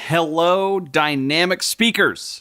Hello, dynamic speakers.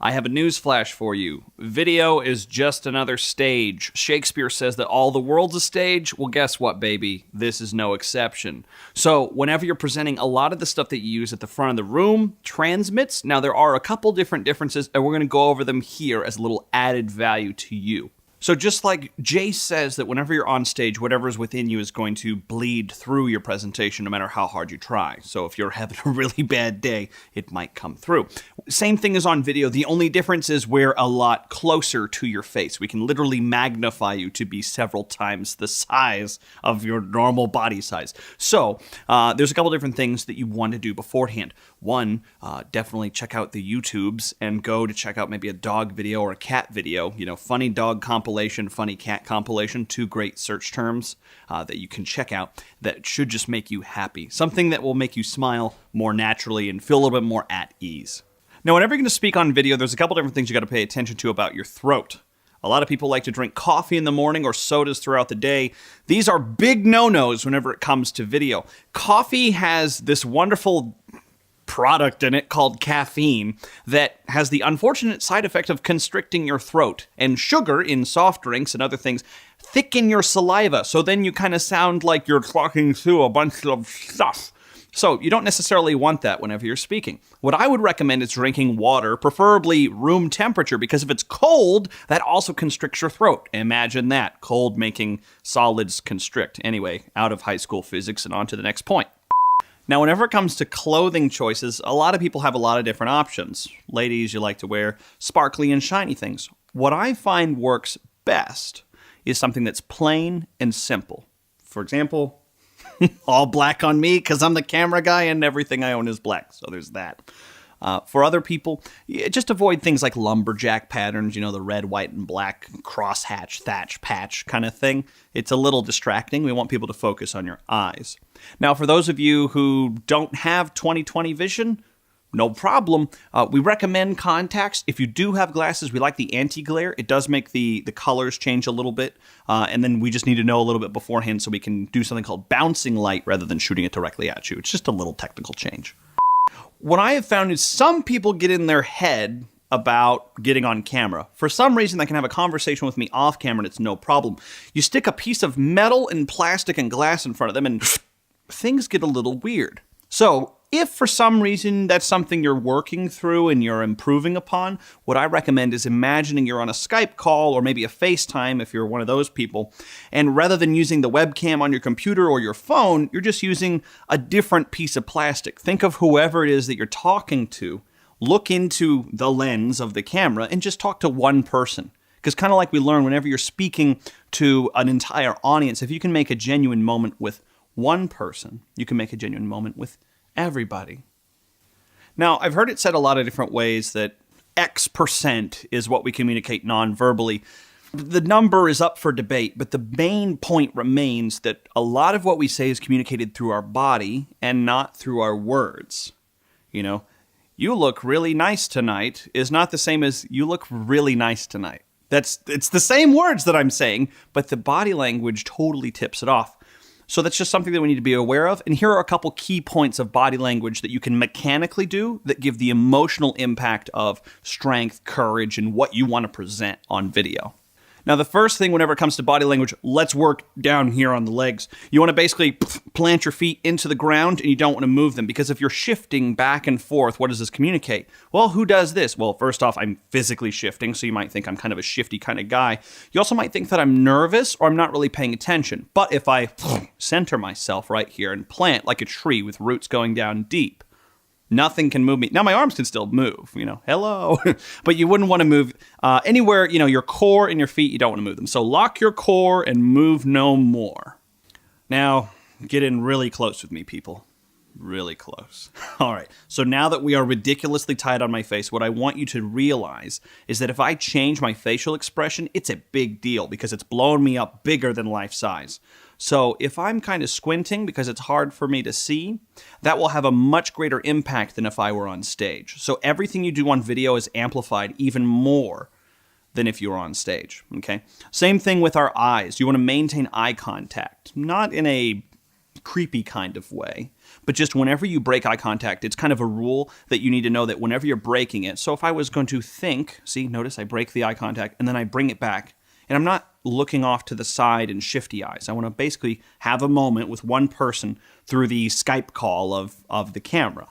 I have a news flash for you. Video is just another stage. Shakespeare says that all the world's a stage. Well, guess what, baby? This is no exception. So whenever you're presenting, a lot of the stuff that you use at the front of the room transmits. Now, there are a couple different differences, and we're going to go over them here as a little added value to you. So just like Jase says that whenever you're on stage, whatever's within you is going to bleed through your presentation no matter how hard you try. So if you're having a really bad day, it might come through. Same thing as on video. The only difference is we're a lot closer to your face. We can literally magnify you to be several times the size of your normal body size. So there's a couple different things that you want to do beforehand. One, definitely check out the YouTubes and go to check out maybe a dog video or a cat video. You know, funny dog compilation, funny cat compilation, two great search terms that you can check out that should just make you happy. Something that will make you smile more naturally and feel a little bit more at ease. Now, whenever you're going to speak on video, there's a couple different things you got to pay attention to about your throat. A lot of people like to drink coffee in the morning or sodas throughout the day. These are big no-nos whenever it comes to video. Coffee has this wonderful product in it called caffeine that has the unfortunate side effect of constricting your throat. And sugar in soft drinks and other things thicken your saliva. So then you kind of sound like you're talking through a bunch of stuff. So you don't necessarily want that whenever you're speaking. What I would recommend is drinking water, preferably room temperature, because if it's cold, that also constricts your throat. Imagine that, cold making solids constrict. Anyway, out of high school physics and on to the next point. Now, whenever it comes to clothing choices, a lot of people have a lot of different options. Ladies, you like to wear sparkly and shiny things. What I find works best is something that's plain and simple. For example, all black on me because I'm the camera guy and everything I own is black. So there's that. For other people, just avoid things like lumberjack patterns, you know, the red, white, and black crosshatch, thatch, patch kind of thing. It's a little distracting. We want people to focus on your eyes. Now, for those of you who don't have 20/20 vision, no problem. We recommend contacts. If you do have glasses, we like the anti-glare. It does make the colors change a little bit. And then we just need to know a little bit beforehand so we can do something called bouncing light rather than shooting it directly at you. It's just a little technical change. What I have found is some people get in their head about getting on camera. For some reason, they can have a conversation with me off camera and it's no problem. You stick a piece of metal and plastic and glass in front of them and things get a little weird. So if for some reason that's something you're working through and you're improving upon, what I recommend is imagining you're on a Skype call or maybe a FaceTime if you're one of those people. And rather than using the webcam on your computer or your phone, you're just using a different piece of plastic. Think of whoever it is that you're talking to. Look into the lens of the camera and just talk to one person. Because kind of like we learn, whenever you're speaking to an entire audience, if you can make a genuine moment with one person, you can make a genuine moment with everybody. Now, I've heard it said a lot of different ways that X% is what we communicate non-verbally. The number is up for debate, but the main point remains that a lot of what we say is communicated through our body and not through our words. You know, you look really nice tonight is not the same as you look really nice tonight. It's the same words that I'm saying, but the body language totally tips it off. So that's just something that we need to be aware of. And here are a couple key points of body language that you can mechanically do that give the emotional impact of strength, courage, and what you want to present on video. Now, the first thing whenever it comes to body language, let's work down here on the legs. You want to basically plant your feet into the ground and you don't want to move them because if you're shifting back and forth, what does this communicate? Well, who does this? Well, first off, I'm physically shifting, so you might think I'm kind of a shifty kind of guy. You also might think that I'm nervous or I'm not really paying attention. But if I center myself right here and plant like a tree with roots going down deep, nothing can move me. Now, my arms can still move, you know, hello. But you wouldn't want to move anywhere, you know, your core and your feet, you don't want to move them. So lock your core and move no more. Now, get in really close with me, people. Really close. All right. So now that we are ridiculously tight on my face, what I want you to realize is that if I change my facial expression, it's a big deal because it's blowing me up bigger than life size. So if I'm kind of squinting because it's hard for me to see, that will have a much greater impact than if I were on stage. So everything you do on video is amplified even more than if you were on stage, okay? Same thing with our eyes. You want to maintain eye contact, not in a creepy kind of way, but just whenever you break eye contact, it's kind of a rule that you need to know that whenever you're breaking it. So if I was going to think, see, notice I break the eye contact and then I bring it back, and I'm not looking off to the side in shifty eyes. I want to basically have a moment with one person through the Skype call of the camera.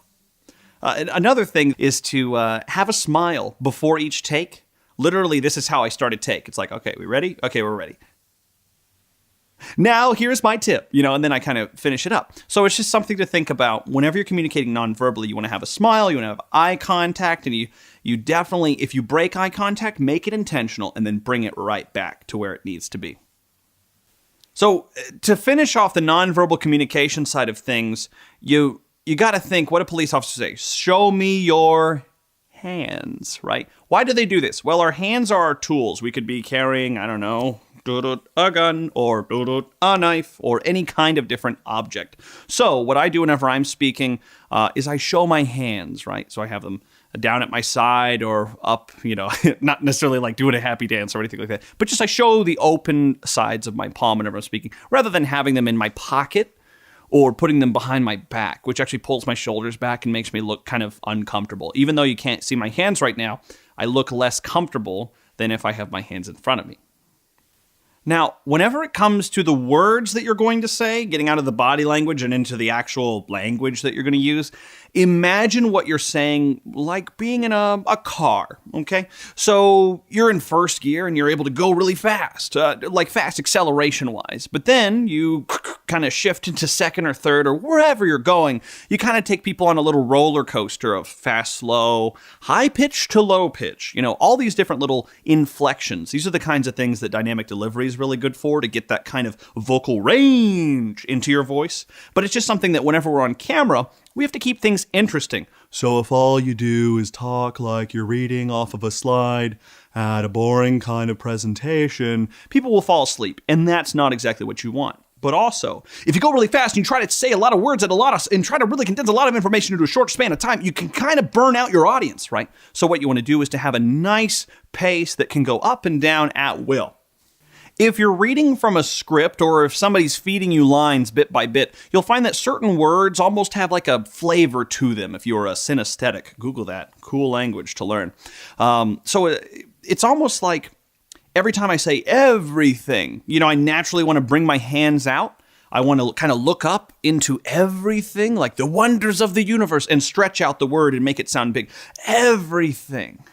Another thing is to have a smile before each take. Literally, this is how I start a take. It's like, okay, we ready? Okay, we're ready. Now, here's my tip, and then I kind of finish it up. So it's just something to think about. Whenever you're communicating non-verbally, you want to have a smile, you want to have eye contact, and you definitely, if you break eye contact, make it intentional and then bring it right back to where it needs to be. So to finish off the non-verbal communication side of things, you got to think, what do police officers say? Show me your hands, right? Why do they do this? Well, our hands are our tools. We could be carrying, I don't know, a gun or a knife or any kind of different object. So what I do whenever I'm speaking is I show my hands, right? So I have them down at my side or up, not necessarily like doing a happy dance or anything like that, but just I show the open sides of my palm whenever I'm speaking, rather than having them in my pocket or putting them behind my back, which actually pulls my shoulders back and makes me look kind of uncomfortable. Even though you can't see my hands right now, I look less comfortable than if I have my hands in front of me. Now, whenever it comes to the words that you're going to say, getting out of the body language and into the actual language that you're going to use, imagine what you're saying like being in a car, okay? So you're in first gear and you're able to go really fast, like fast acceleration-wise. But then you kind of shift into second or third or wherever you're going. You kind of take people on a little roller coaster of fast, slow, high pitch to low pitch. All these different little inflections. These are the kinds of things that dynamic delivery is really good for, to get that kind of vocal range into your voice. But it's just something that whenever we're on camera, we have to keep things interesting. So if all you do is talk like you're reading off of a slide at a boring kind of presentation, people will fall asleep, and that's not exactly what you want. But also, if you go really fast and you try to say a lot of words and try to really condense a lot of information into a short span of time, you can kind of burn out your audience, right? So what you want to do is to have a nice pace that can go up and down at will. If you're reading from a script or if somebody's feeding you lines bit by bit, you'll find that certain words almost have like a flavor to them. If you're a synesthetic, Google that. Cool language to learn. So it's almost like every time I say everything, I naturally want to bring my hands out. I want to kind of look up into everything, like the wonders of the universe, and stretch out the word and make it sound big. Everything.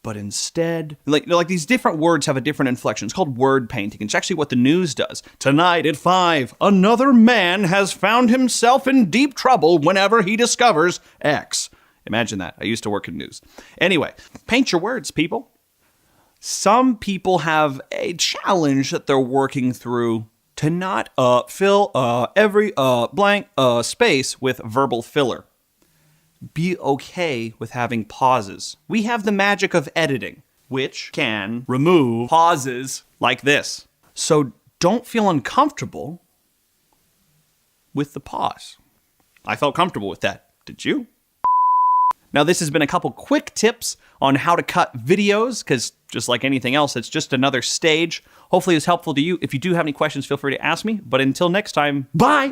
But instead, like these different words have a different inflection. It's called word painting. It's actually what the news does. Tonight at 5, another man has found himself in deep trouble whenever he discovers X. Imagine that. I used to work in news. Anyway, paint your words, people. Some people have a challenge that they're working through to not fill every blank space with verbal filler. Be okay with having pauses. We have the magic of editing, which can remove pauses like this. So don't feel uncomfortable with the pause. I felt comfortable with that. Did you? Now, this has been a couple quick tips on how to cut videos, because just like anything else, it's just another stage. Hopefully it's helpful to you. If you do have any questions, feel free to ask me. But until next time, bye!